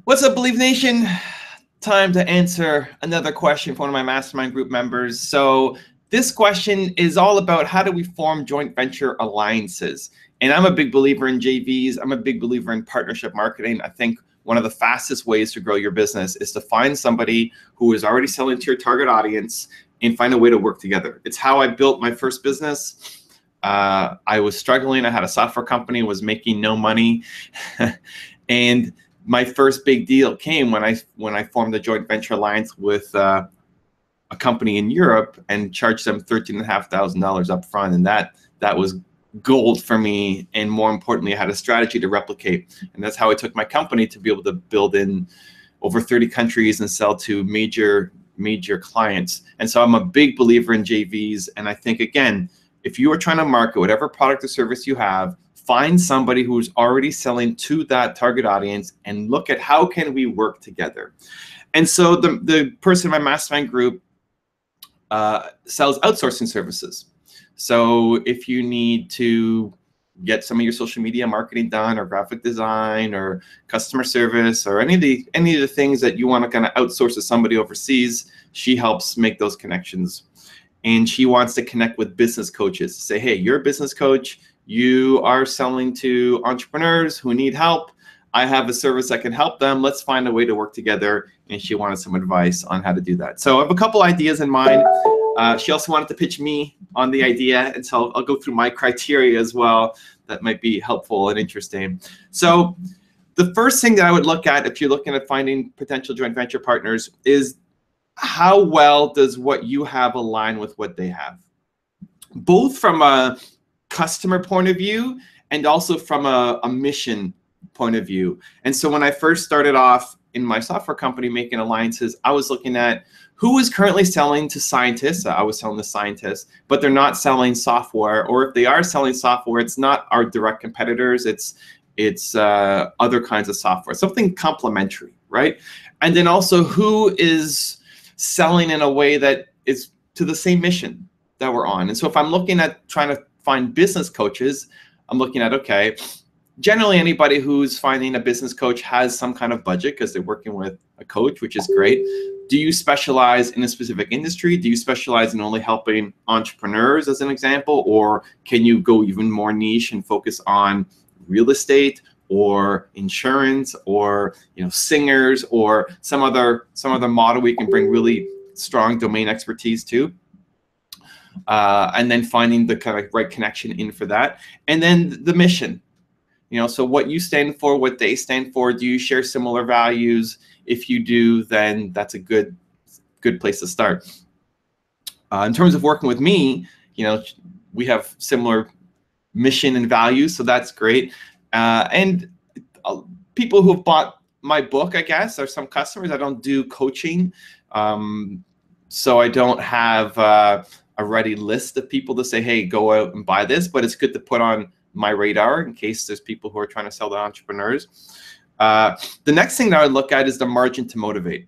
What's up, Believe Nation? Time to answer another question for one of my mastermind group members. So this question is all about how do we form joint venture alliances? And I'm a big believer in JVs. I'm a big believer in partnership marketing. I think one of the fastest ways to grow your business is to find somebody who is already selling to your target audience and find a way to work together. It's how I built my first business. I was struggling. I had a software company, was making no money. And my first big deal came when I formed a joint venture alliance with a company in Europe and charged them $13,500 up front. And that was gold for me. And more importantly, I had a strategy to replicate. And that's how I took my company to be able to build in over 30 countries and sell to major clients. And so I'm a big believer in JVs. And I think, again, if you are trying to market whatever product or service you have, find somebody who's already selling to that target audience and look at how can we work together. And so the person in my mastermind group sells outsourcing services. So if you need to get some of your social media marketing done, or graphic design, or customer service, or any of the things that you want to kind of outsource to somebody overseas, she helps make those connections. And she wants to connect with business coaches. Say, hey, you're a business coach. You are selling to entrepreneurs who need help. I have a service that can help them. Let's find a way to work together. And she wanted some advice on how to do that. So I have a couple ideas in mind. She also wanted to pitch me on the idea. And so I'll go through my criteria as well. That might be helpful and interesting. So the first thing that I would look at if you're looking at finding potential joint venture partners is how well does what you have align with what they have, both from a customer point of view and also from a mission point of view. And so when I first started off in my software company making alliances, I was looking at who is currently selling to scientists. I was selling to scientists, but they're not selling software, or if they are selling software, it's not our direct competitors. It's other kinds of software, something complementary, right? And then also who is selling in a way that is to the same mission that we're on. And so if I'm looking at trying to find business coaches, I'm looking at, okay, generally anybody who's finding a business coach has some kind of budget because they're working with a coach, which is great. Do you specialize in a specific industry? Do you specialize in only helping entrepreneurs, as an example? Or can you go even more niche and focus on real estate or insurance, or singers, or some other model we can bring really strong domain expertise to, and then finding the kind of right connection in for that. And then the mission, so what you stand for, what they stand for. Do you share similar values? If you do, then that's a good place to start. In terms of working with me, we have similar mission and values, so that's great. And people who have bought my book, I guess, are some customers. I don't do coaching, so I don't have a ready list of people to say, hey, go out and buy this, but it's good to put on my radar in case there's people who are trying to sell to entrepreneurs. The next thing that I would look at is the margin to motivate.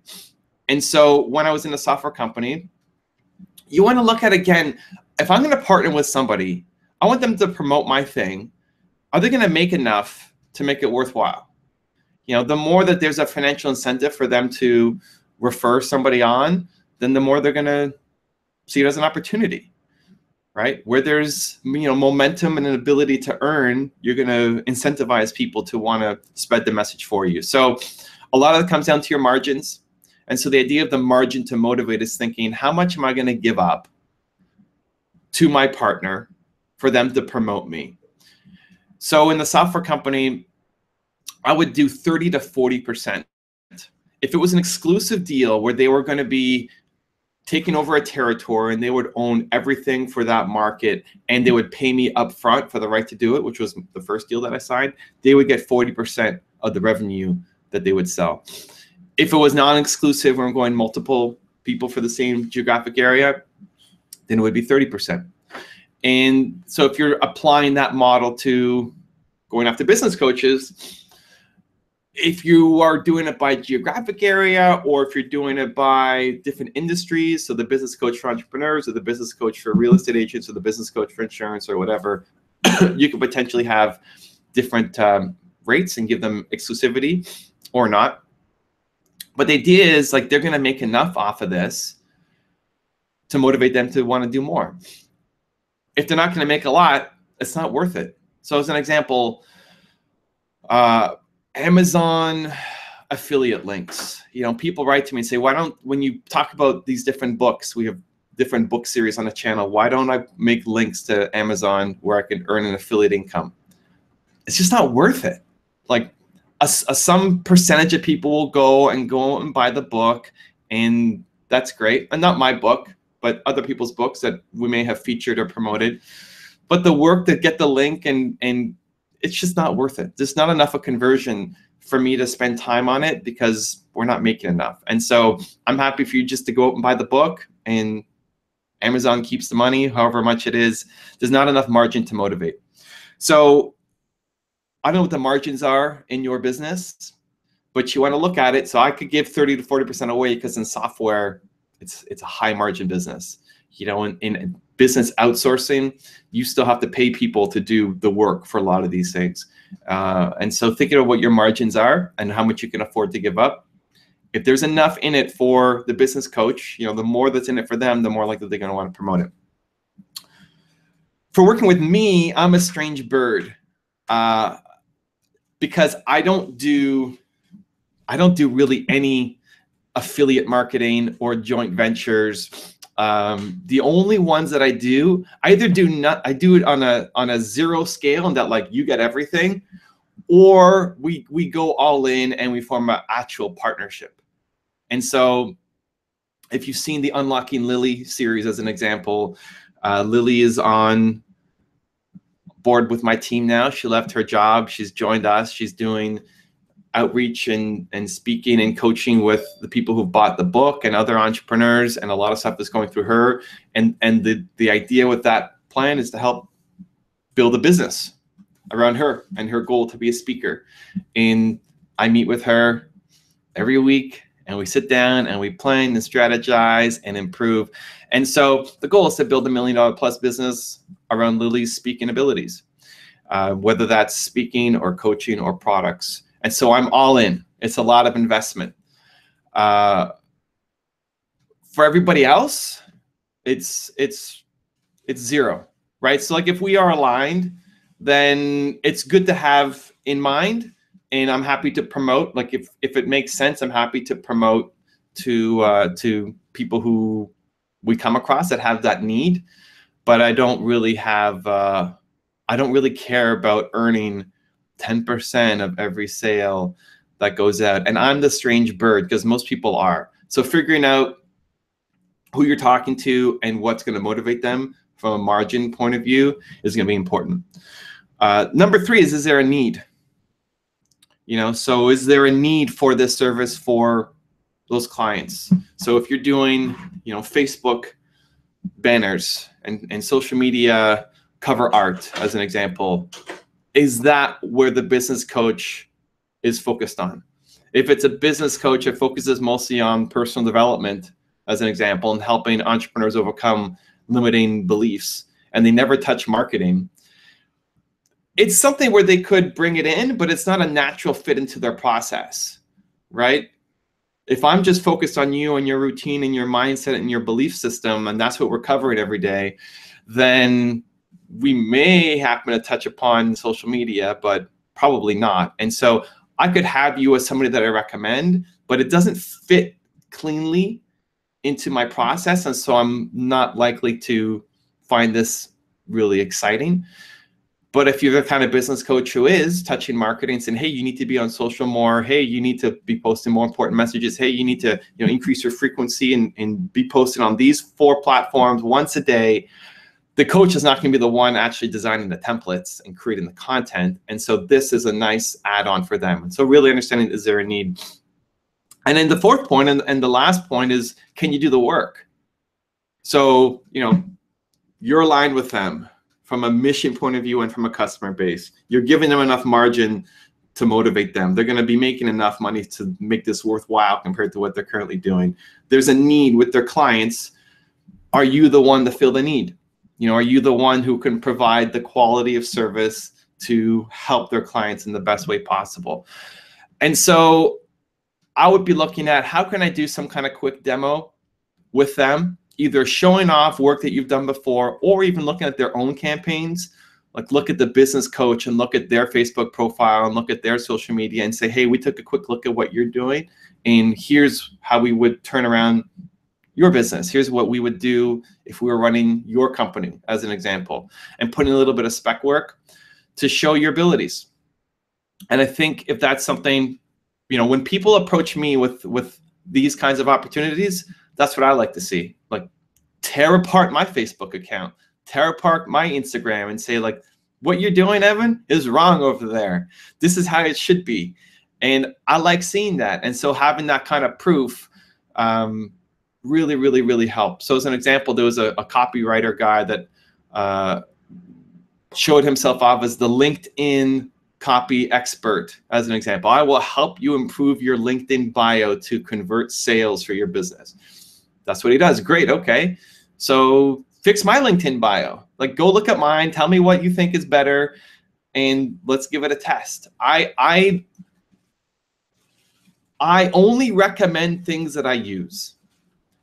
And so when I was in a software company, you want to look at, again, if I'm going to partner with somebody, I want them to promote my thing. Are they going to make enough to make it worthwhile? The more that there's a financial incentive for them to refer somebody on, then the more they're going to see it as an opportunity, right? Where there's momentum and an ability to earn, you're going to incentivize people to want to spread the message for you. So a lot of it comes down to your margins. And so the idea of the margin to motivate is thinking, how much am I going to give up to my partner for them to promote me? So in the software company, I would do 30 to 40%. If it was an exclusive deal where they were going to be taking over a territory and they would own everything for that market and they would pay me up front for the right to do it, which was the first deal that I signed, they would get 40% of the revenue that they would sell. If it was non-exclusive, where I'm going multiple people for the same geographic area, then it would be 30%. And so if you're applying that model to going after business coaches, if you are doing it by geographic area, or if you're doing it by different industries, so the business coach for entrepreneurs, or the business coach for real estate agents, or the business coach for insurance, or whatever, you could potentially have different rates and give them exclusivity or not. But the idea is like they're going to make enough off of this to motivate them to want to do more. If they're not going to make a lot, it's not worth it. So as an example, Amazon affiliate links. You know, people write to me and say, why don't, when you talk about these different books, we have different book series on the channel, why don't I make links to Amazon where I can earn an affiliate income? It's just not worth it. Like some percentage of people will go and buy the book, and that's great. And not my book, but other people's books that we may have featured or promoted. But the work to get the link and it's just not worth it. There's not enough of conversion for me to spend time on it because we're not making enough. And so I'm happy for you just to go out and buy the book, and Amazon keeps the money, however much it is. There's not enough margin to motivate. So I don't know what the margins are in your business, but you want to look at it. So I could give 30 to 40% away because in software, it's a high margin business. You know, in business outsourcing, you still have to pay people to do the work for a lot of these things. And so thinking of what your margins are and how much you can afford to give up. If there's enough in it for the business coach, you know, the more that's in it for them, the more likely they're going to want to promote it. For working with me, I'm a strange bird because I don't do really any affiliate marketing or joint ventures. The only ones that I do, I do it on a zero scale, and that like you get everything, or we go all in and we form an actual partnership. And so if you've seen the Unlocking Lily series as an example, Lily is on board with my team now. She left her job. She's joined us. She's doing outreach and speaking and coaching with the people who've bought the book and other entrepreneurs, and a lot of stuff is going through her. And the idea with that plan is to help build a business around her and her goal to be a speaker. And I meet with her every week, and we sit down and we plan and strategize and improve. And so the goal is to build $1 million plus business around Lily's speaking abilities, whether that's speaking or coaching or products. And so I'm all in. It's a lot of investment. For everybody else, it's zero, right? So like if we are aligned, then it's good to have in mind, and I'm happy to promote. Like if it makes sense, I'm happy to promote to people who we come across that have that need. But I don't really have I don't really care about earning 10% of every sale that goes out. And I'm the strange bird because most people are. So figuring out who you're talking to and what's going to motivate them from a margin point of view is going to be important. Number 3 is there a need? You know, so is there a need for this service for those clients? So if you're doing, you know, Facebook banners and social media cover art as an example, is that where the business coach is focused on? If it's a business coach that focuses mostly on personal development, as an example, and helping entrepreneurs overcome limiting beliefs, and they never touch marketing, it's something where they could bring it in, but it's not a natural fit into their process, right? If I'm just focused on you and your routine and your mindset and your belief system, and that's what we're covering every day, then we may happen to touch upon social media, but probably not. And so I could have you as somebody that I recommend, but it doesn't fit cleanly into my process. And so I'm not likely to find this really exciting. But if you're the kind of business coach who is touching marketing, saying, hey, you need to be on social more. Hey, you need to be posting more important messages. Hey, you need to increase your frequency and be posting on these 4 platforms once a day. The coach is not going to be the one actually designing the templates and creating the content. And so this is a nice add-on for them. And so really understanding, is there a need? And then the 4th point and the last point is, can you do the work? So, you know, you're aligned with them from a mission point of view and from a customer base. You're giving them enough margin to motivate them. They're going to be making enough money to make this worthwhile compared to what they're currently doing. There's a need with their clients. Are you the one to fill the need? You know, are you the one who can provide the quality of service to help their clients in the best way possible? And so I would be looking at how can I do some kind of quick demo with them, either showing off work that you've done before or even looking at their own campaigns. Like look at the business coach and look at their Facebook profile and look at their social media and say, hey, we took a quick look at what you're doing and here's how we would turn around your business. Here's what we would do if we were running your company as an example, and putting a little bit of spec work to show your abilities. And I think if that's something, when people approach me with these kinds of opportunities, that's what I like to see. Like tear apart my Facebook account, tear apart my Instagram and say like, what you're doing, Evan, is wrong over there. This is how it should be. And I like seeing that. And so having that kind of proof really, really, really helps. So as an example, there was a copywriter guy that showed himself off as the LinkedIn copy expert, as an example. I will help you improve your LinkedIn bio to convert sales for your business. That's what he does. Great. Okay. So fix my LinkedIn bio. Like go look at mine, tell me what you think is better, and let's give it a test. I only recommend things that I use.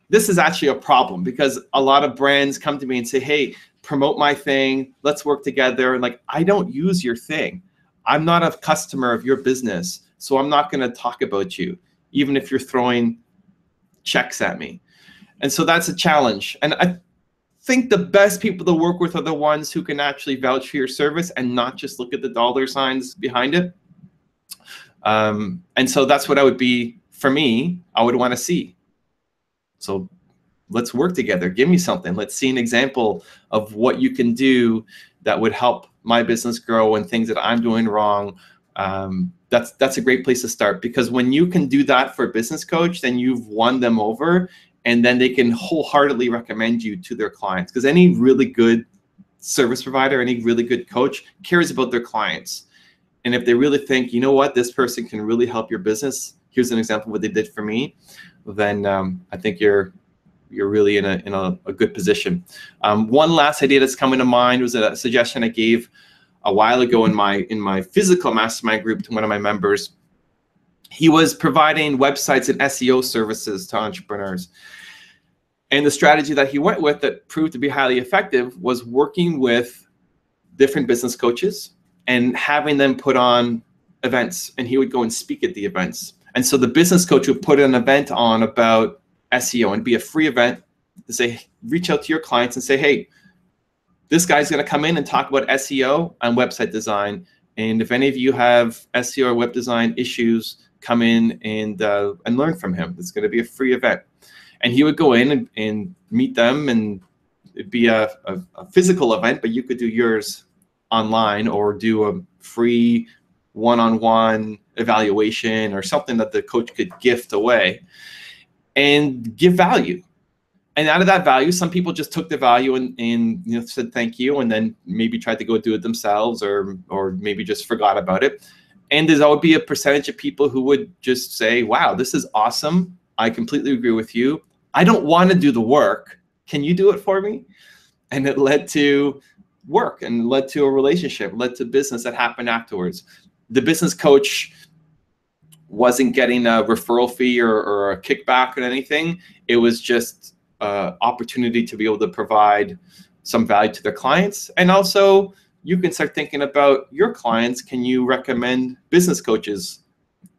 This is actually a problem because a lot of brands come to me and say, hey, promote my thing. Let's work together. And like, I don't use your thing. I'm not a customer of your business. So I'm not going to talk about you, even if you're throwing checks at me. And so that's a challenge. And I think the best people to work with are the ones who can actually vouch for your service and not just look at the dollar signs behind it. And so that's what I would be, for me, I would want to see. So let's work together. Give me something. Let's see an example of what you can do that would help my business grow and things that I'm doing wrong. That's a great place to start, because when you can do that for a business coach, then you've won them over, and then they can wholeheartedly recommend you to their clients, because any really good service provider, any really good coach cares about their clients. And if they really think, you know what, this person can really help your business, here's an example of what they did for me, then I think you're really in a good position. One last idea that's coming to mind was a suggestion I gave a while ago in my physical mastermind group to one of my members. He was providing websites and SEO services to entrepreneurs. And the strategy that he went with that proved to be highly effective was working with different business coaches and having them put on events, and he would go and speak at the events. And so the business coach would put an event on about SEO and be a free event to say, reach out to your clients and say, hey, this guy's going to come in and talk about SEO and website design. And if any of you have SEO or web design issues, come in and learn from him. It's going to be a free event. And he would go in and meet them, and it'd be a physical event, but you could do yours online or do a free one-on-one evaluation or something that the coach could gift away and give value. And out of that value, some people just took the value and said thank you, and then maybe tried to go do it themselves, or maybe just forgot about it. And there's always be a percentage of people who would just say, wow, this is awesome. I completely agree with you. I don't want to do the work. Can you do it for me? And it led to work and led to a relationship, led to business that happened afterwards. The business coach wasn't getting a referral fee or a kickback or anything. It was just an opportunity to be able to provide some value to their clients. And also, you can start thinking about your clients. Can you recommend business coaches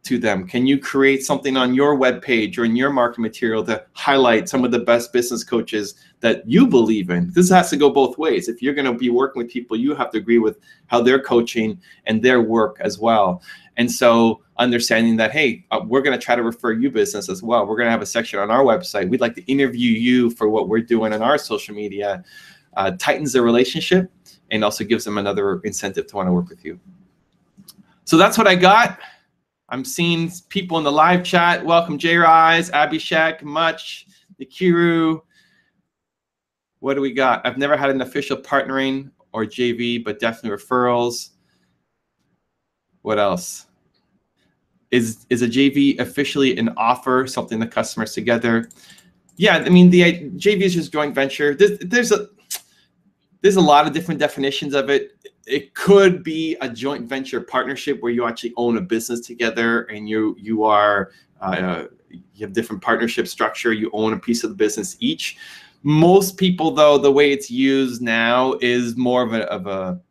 to them? Can you create something on your webpage or in your marketing material to highlight some of the best business coaches that you believe in? This has to go both ways. If you're going to be working with people, you have to agree with how they're coaching and their work as well. And so understanding that, hey, we're going to try to refer you business as well. We're going to have a section on our website. We'd like to interview you for what we're doing on our social media. Tightens the relationship and also gives them another incentive to want to work with you. So that's what I got. I'm seeing people in the live chat. Welcome, J-Rise, Abhishek, Much, Nikiru. What do we got? I've never had an official partnering or JV, but definitely referrals. What else? Is a JV officially an offer, something the customers together? Yeah, I mean, the JV is just joint venture. There's there's a lot of different definitions of it. It could be a joint venture partnership where you actually own a business together and you are you have different partnership structure. You own a piece of the business each. Most people, though, the way it's used now is more of a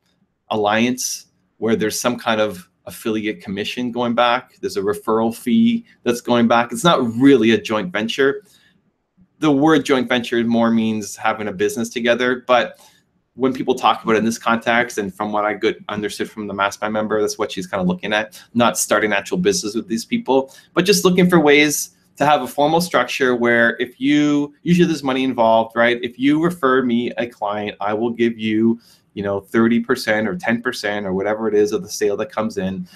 alliance where there's some kind of affiliate commission going back. There's a referral fee that's going back. It's not really a joint venture. The word joint venture more means having a business together, but when people talk about it in this context, and from what I understood from the mastermind member, that's what she's kind of looking at, not starting actual business with these people, but just looking for ways to have a formal structure where if you, usually there's money involved, right? If you refer me a client, I will give you, 30% or 10% or whatever it is of the sale that comes in,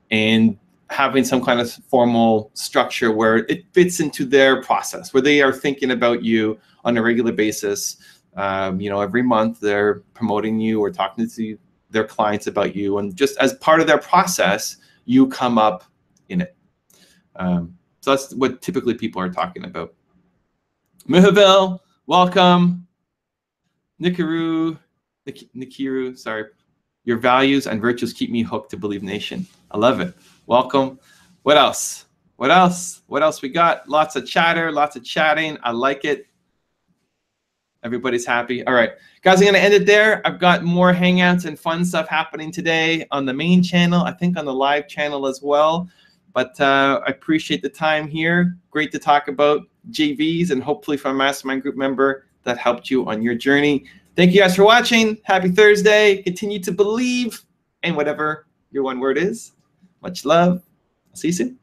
and having some kind of formal structure where it fits into their process, where they are thinking about you on a regular basis. Every month they're promoting you or talking to their clients about you, and just as part of their process, you come up in it. So that's what typically people are talking about. Muhabil, welcome. Nikiru, sorry. Your values and virtues keep me hooked to Believe Nation. I love it. Welcome. What else? What else? What else we got? Lots of chatter, lots of chatting. I like it. Everybody's happy. All right, guys, I'm going to end it there. I've got more Hangouts and fun stuff happening today on the main channel, I think on the live channel as well. But I appreciate the time here. Great to talk about JVs, and hopefully from a mastermind group member that helped you on your journey. Thank you guys for watching. Happy Thursday. Continue to believe in whatever your one word is. Much love. I'll see you soon.